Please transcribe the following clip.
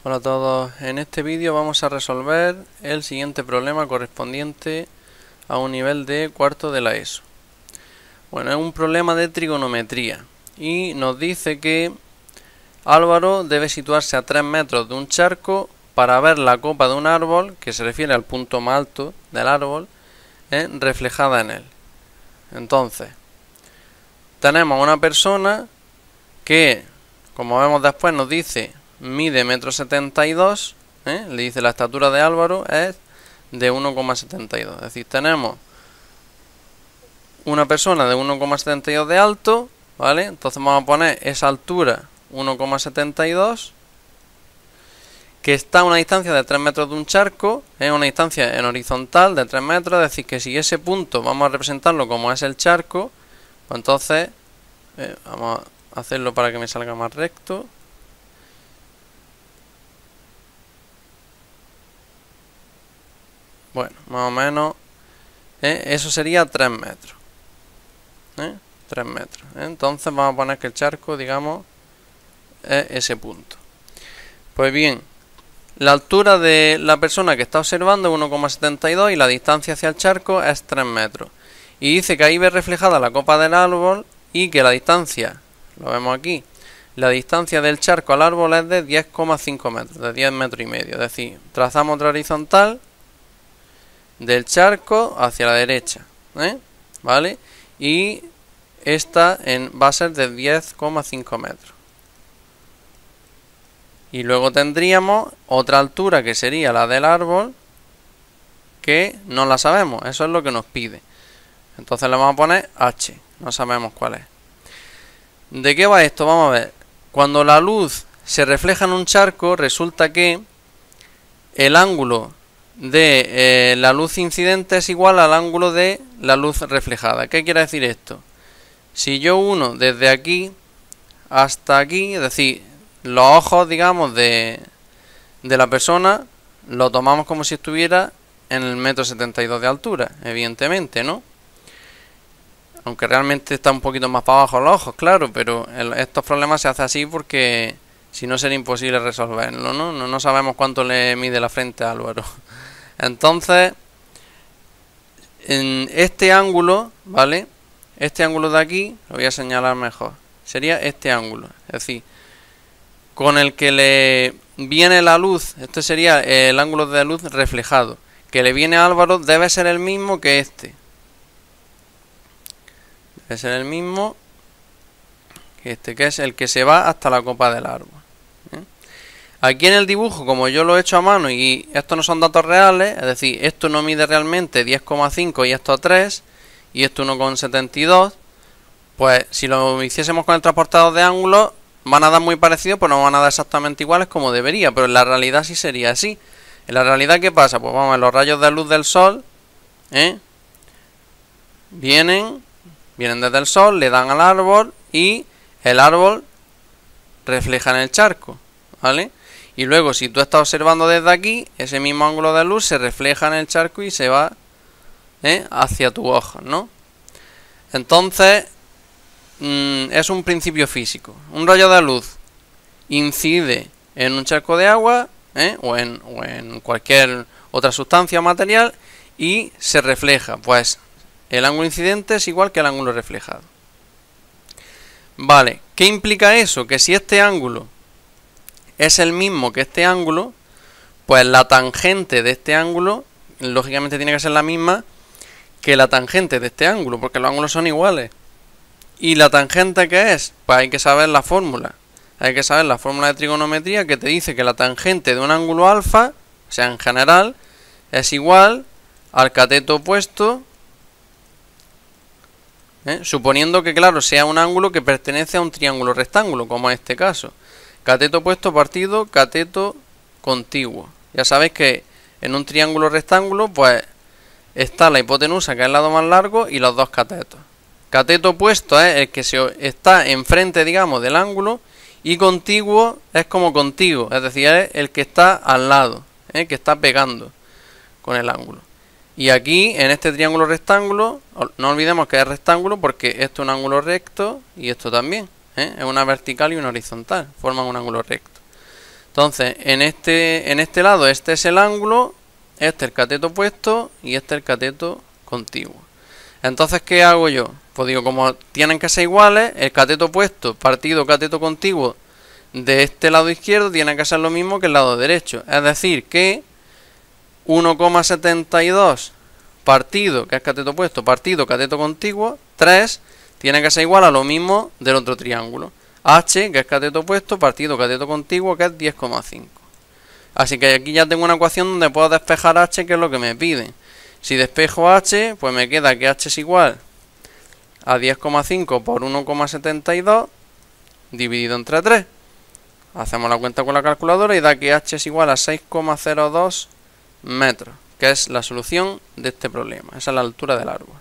Hola a todos, en este vídeo vamos a resolver el siguiente problema correspondiente a un nivel de cuarto de la ESO. Bueno, es un problema de trigonometría y nos dice que Álvaro debe situarse a 3 metros de un charco para ver la copa de un árbol, que se refiere al punto más alto del árbol, reflejada en él. Entonces, tenemos a una persona que, como vemos después, nos dice mide 1,72 m, le dice la estatura de Álvaro es de 1,72. Es decir, tenemos una persona de 1,72 de alto, ¿vale? Entonces vamos a poner esa altura 1,72, que está a una distancia de 3 metros de un charco, es una distancia en horizontal de 3 metros, es decir, que si ese punto vamos a representarlo como es el charco, pues entonces vamos a hacerlo para que me salga más recto. Bueno, más o menos, eso sería 3 metros. 3 metros. Entonces vamos a poner que el charco, digamos, es ese punto. Pues bien, la altura de la persona que está observando es 1,72 y la distancia hacia el charco es 3 metros. Y dice que ahí ve reflejada la copa del árbol y que la distancia, lo vemos aquí, la distancia del charco al árbol es de 10,5 metros, de 10 metros y medio. Es decir, trazamos otra horizontal del charco hacia la derecha, ¿vale? Y esta va a ser de 10,5 metros. Y luego tendríamos otra altura que sería la del árbol, que no la sabemos, eso es lo que nos pide. Entonces le vamos a poner H, no sabemos cuál es. ¿De qué va esto? Vamos a ver. Cuando la luz se refleja en un charco, resulta que el ángulo de la luz incidente es igual al ángulo de la luz reflejada. ¿Qué quiere decir esto? Si yo uno desde aquí hasta aquí, es decir, los ojos, digamos, de la persona, lo tomamos como si estuviera en el 1,72 m de altura, evidentemente, ¿no? Aunque realmente está un poquito más para abajo los ojos, claro, pero estos problemas se hacen así porque si no sería imposible resolverlo, ¿no? No sabemos cuánto le mide la frente a Álvaro. Entonces, en este ángulo, ¿vale? Este ángulo de aquí, lo voy a señalar mejor, sería este ángulo, es decir, con el que le viene la luz, este sería el ángulo de luz reflejado, que le viene a Álvaro debe ser el mismo que este. Debe ser el mismo que este, que es el que se va hasta la copa del árbol. Aquí en el dibujo, como yo lo he hecho a mano y estos no son datos reales, es decir, esto no mide realmente 10,5 y esto 3 y esto 1,72, pues si lo hiciésemos con el transportador de ángulos van a dar muy parecido, pues no van a dar exactamente iguales como debería, pero en la realidad sí sería así. En la realidad, ¿qué pasa? Pues vamos a ver, los rayos de luz del sol vienen desde el sol, le dan al árbol y el árbol refleja en el charco, ¿vale? Y luego, si tú estás observando desde aquí, ese mismo ángulo de luz se refleja en el charco y se va hacia tu ojo, ¿no? Entonces, es un principio físico. Un rayo de luz incide en un charco de agua o en cualquier otra sustancia o material y se refleja. Pues el ángulo incidente es igual que el ángulo reflejado. Vale, ¿qué implica eso? Que si este ángulo es el mismo que este ángulo, pues la tangente de este ángulo, lógicamente tiene que ser la misma que la tangente de este ángulo, porque los ángulos son iguales. ¿Y la tangente qué es? Pues hay que saber la fórmula. Hay que saber la fórmula de trigonometría que te dice que la tangente de un ángulo alfa, o sea, en general, es igual al cateto opuesto, suponiendo que, claro, sea un ángulo que pertenece a un triángulo rectángulo, como en este caso. Cateto opuesto partido cateto contiguo. Ya sabéis que en un triángulo rectángulo, pues está la hipotenusa, que es el lado más largo, y los dos catetos. Cateto opuesto es el que está enfrente, digamos, del ángulo, y contiguo es como contigo, es decir, es el que está al lado, que está pegando con el ángulo. Y aquí, en este triángulo rectángulo, no olvidemos que es rectángulo porque esto es un ángulo recto y esto también. Es una vertical y una horizontal, forman un ángulo recto. Entonces, en este lado, este es el ángulo, este el cateto opuesto y este el cateto contiguo. Entonces, ¿qué hago yo? Pues digo, como tienen que ser iguales, el cateto opuesto partido cateto contiguo de este lado izquierdo tiene que ser lo mismo que el lado derecho. Es decir, que 1,72 partido, que es cateto opuesto, partido cateto contiguo, 3, tiene que ser igual a lo mismo del otro triángulo. H, que es cateto opuesto, partido cateto contiguo, que es 10,5. Así que aquí ya tengo una ecuación donde puedo despejar H, que es lo que me piden. Si despejo H, pues me queda que H es igual a 10,5 por 1,72 dividido entre 3. Hacemos la cuenta con la calculadora y da que H es igual a 6,02 metros, que es la solución de este problema. Esa es la altura del árbol.